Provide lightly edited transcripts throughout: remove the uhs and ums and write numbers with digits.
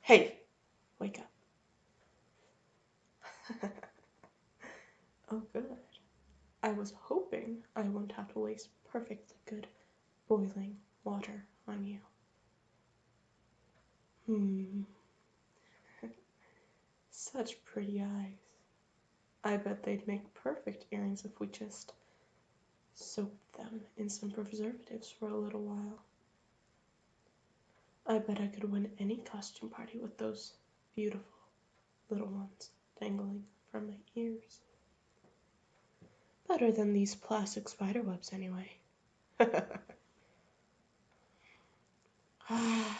Hey, wake up. Oh, good. I was hoping I won't have to waste perfectly good boiling water on you. Hmm, such pretty eyes. I bet they'd make perfect earrings if we just soaked them in some preservatives for a little while. I bet I could win any costume party with those beautiful little ones dangling from my ears. Better than these plastic spider webs, anyway.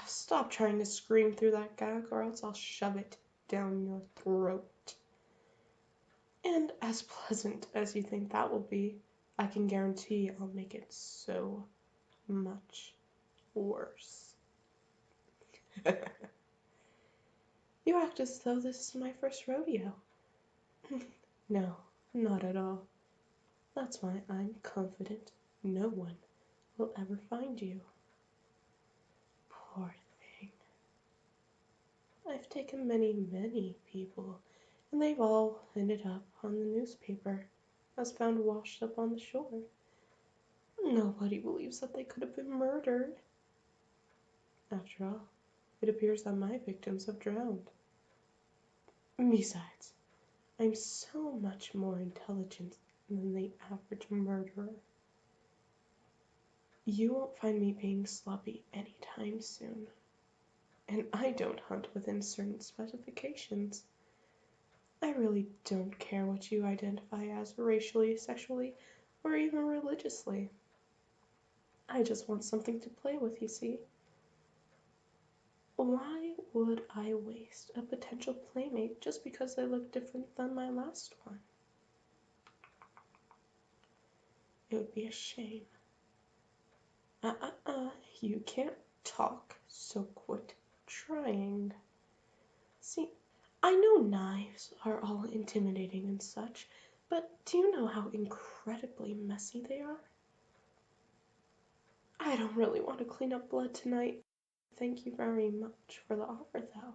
Stop trying to scream through that gag, or else I'll shove it down your throat. And as pleasant as you think that will be, I can guarantee I'll make it so much worse. You act as though this is my first rodeo. No, not at all. That's why I'm confident no one will ever find you. Poor thing. I've taken many people, and they've all ended up on the newspaper as found washed up on the shore. Nobody believes that they could have been murdered. After all, it appears that my victims have drowned. Besides, I'm so much more intelligent than the average murderer. You won't find me being sloppy anytime soon. And I don't hunt within certain specifications. I really don't care what you identify as racially, sexually, or even religiously. I just want something to play with, you see. Why would I waste a potential playmate just because they look different than my last one? It would be a shame. You can't talk, so quit trying. See, I know knives are all intimidating and such, but do you know how incredibly messy they are? I don't really want to clean up blood tonight. Thank you very much for the offer, though.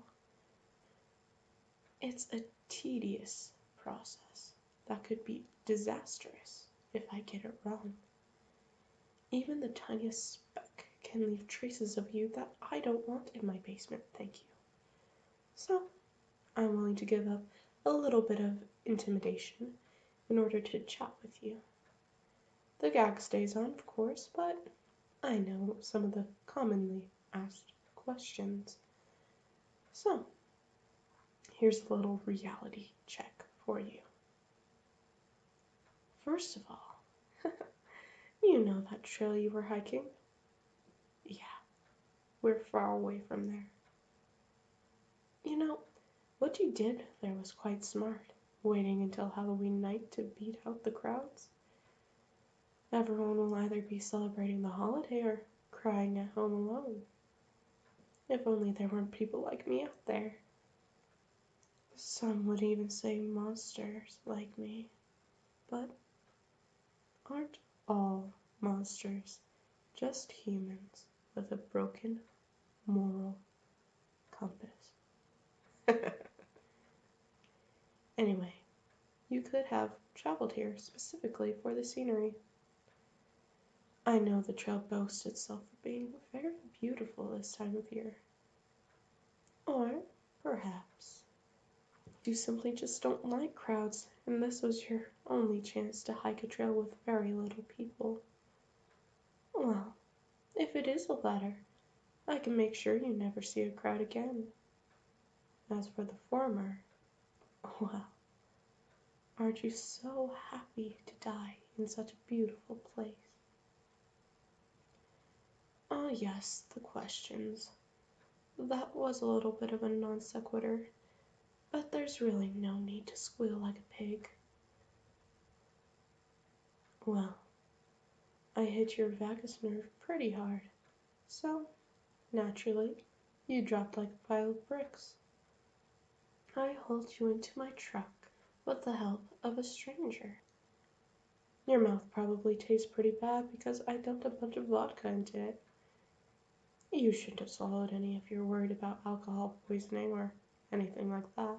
It's a tedious process that could be disastrous if I get it wrong. Even the tiniest speck can leave traces of you that I don't want in my basement, thank you. So, I'm willing to give up a little bit of intimidation in order to chat with you. The gag stays on, of course, but I know some of the commonly asked questions. So, here's a little reality check for you. First of all, you know that trail you were hiking? Yeah, we're far away from there. You know, what you did there was quite smart, waiting until Halloween night to beat out the crowds. Everyone will either be celebrating the holiday or crying at home alone. If only there weren't people like me out there. Some would even say monsters like me. But aren't all monsters just humans with a broken moral compass? Anyway, you could have traveled here specifically for the scenery. I know the trail boasts itself of being very beautiful this time of year. Or perhaps you simply just don't like crowds, and this was your only chance to hike a trail with very little people. Well, if it is the latter, I can make sure you never see a crowd again. As for the former, well, aren't you so happy to die in such a beautiful place? Ah, yes, the questions. That was a little bit of a non sequitur, but there's really no need to squeal like a pig. Well, I hit your vagus nerve pretty hard, so naturally, you dropped like a pile of bricks. I hauled you into my truck with the help of a stranger. Your mouth probably tastes pretty bad because I dumped a bunch of vodka into it. You shouldn't have swallowed any if you're worried about alcohol poisoning or anything like that.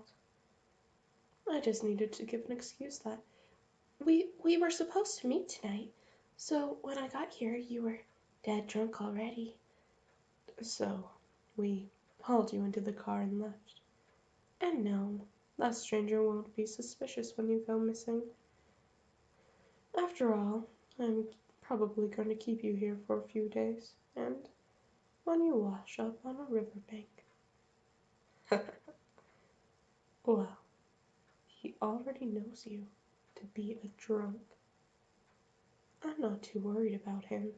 I just needed to give an excuse that we were supposed to meet tonight, so when I got here you were dead drunk already. So we hauled you into the car and left. And no, that stranger won't be suspicious when you go missing. After all, I'm probably going to keep you here for a few days, and when you wash up on a riverbank. Well, he already knows you to be a drunk. I'm not too worried about him.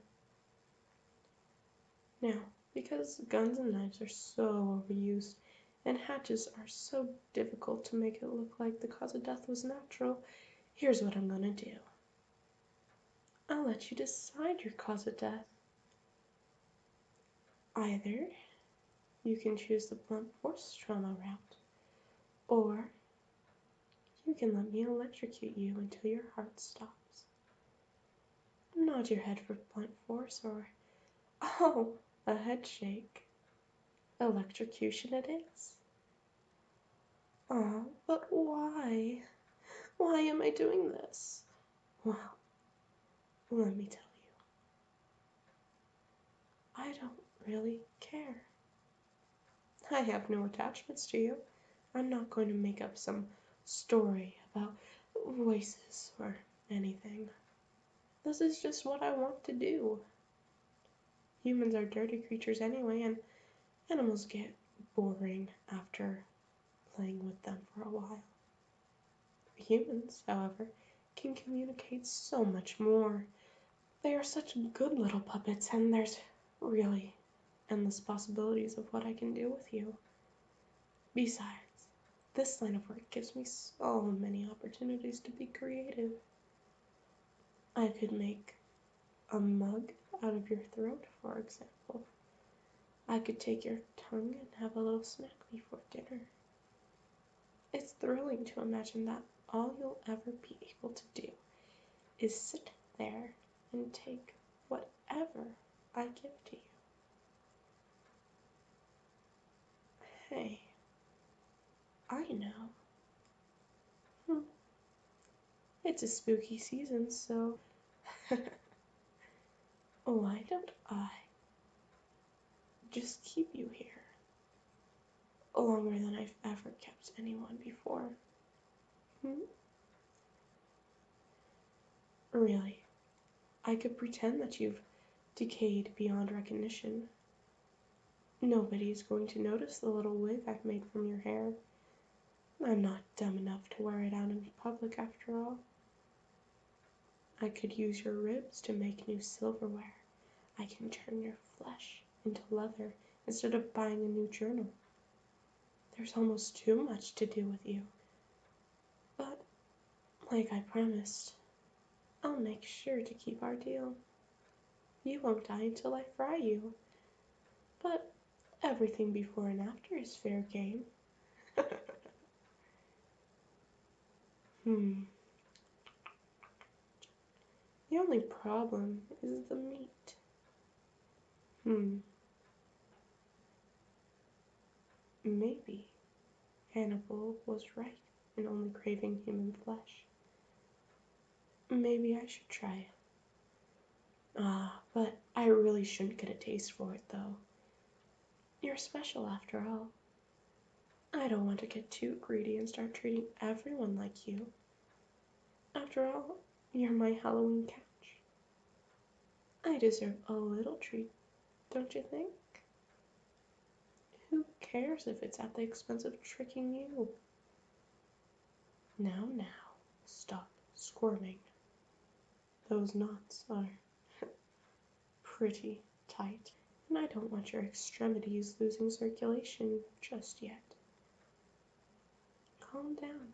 Now, because guns and knives are so overused, and hatches are so difficult to make it look like the cause of death was natural, here's what I'm gonna do. I'll let you decide your cause of death. Either you can choose the blunt force trauma route, or you can let me electrocute you until your heart stops. Nod your head for blunt force, or, oh, a head shake. Electrocution it is. Oh, but why? Why am I doing this? Well, let me tell you. I don't really care. I have no attachments to you. I'm not going to make up some story about voices or anything. This is just what I want to do. Humans are dirty creatures anyway, and animals get boring after playing with them for a while. Humans, however, can communicate so much more. They are such good little puppets, and there's really endless possibilities of what I can do with you. Besides, this line of work gives me so many opportunities to be creative. I could make a mug out of your throat, for example. I could take your tongue and have a little snack before dinner. It's thrilling to imagine that all you'll ever be able to do is sit there and take whatever I give to you. Hey, I know. It's a spooky season, so why don't I just keep you here longer than I've ever kept anyone before? Really, I could pretend that you've decayed beyond recognition. Nobody's going to notice the little wig I've made from your hair. I'm not dumb enough to wear it out in public after all. I could use your ribs to make new silverware. I can turn your flesh into leather instead of buying a new journal. There's almost too much to do with you. But, like I promised, I'll make sure to keep our deal. You won't die until I fry you. But everything before and after is fair game. The only problem is the meat. Maybe Hannibal was right in only craving human flesh. Maybe I should try it. But I really shouldn't get a taste for it, though. You're special after all. I don't want to get too greedy and start treating everyone like you. After all, you're my Halloween catch. I deserve a little treat, don't you think? Who cares if it's at the expense of tricking you? Now, stop squirming. Those knots are pretty tight, and I don't want your extremities losing circulation just yet. Calm down.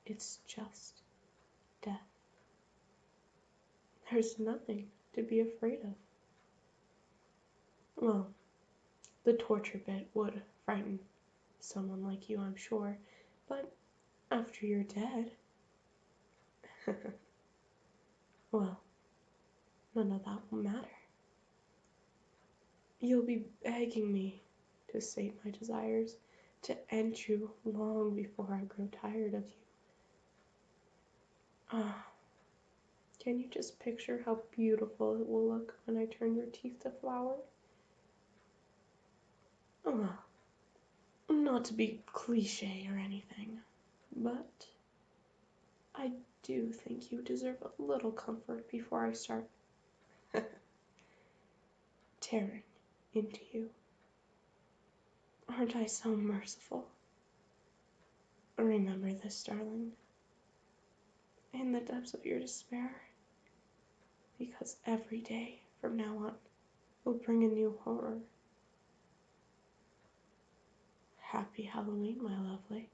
It's just death. There's nothing to be afraid of. Well, the torture bit would frighten someone like you, I'm sure, but after you're dead, well, none of that will matter. You'll be begging me to sate my desires, to end you long before I grow tired of you. Ah, can you just picture how beautiful it will look when I turn your teeth to flour? Oh, not to be cliche or anything, but I do think you deserve a little comfort before I start tearing into you. Aren't I so merciful? Remember this, darling, in the depths of your despair, because every day from now on will bring a new horror. Happy Halloween, my lovely.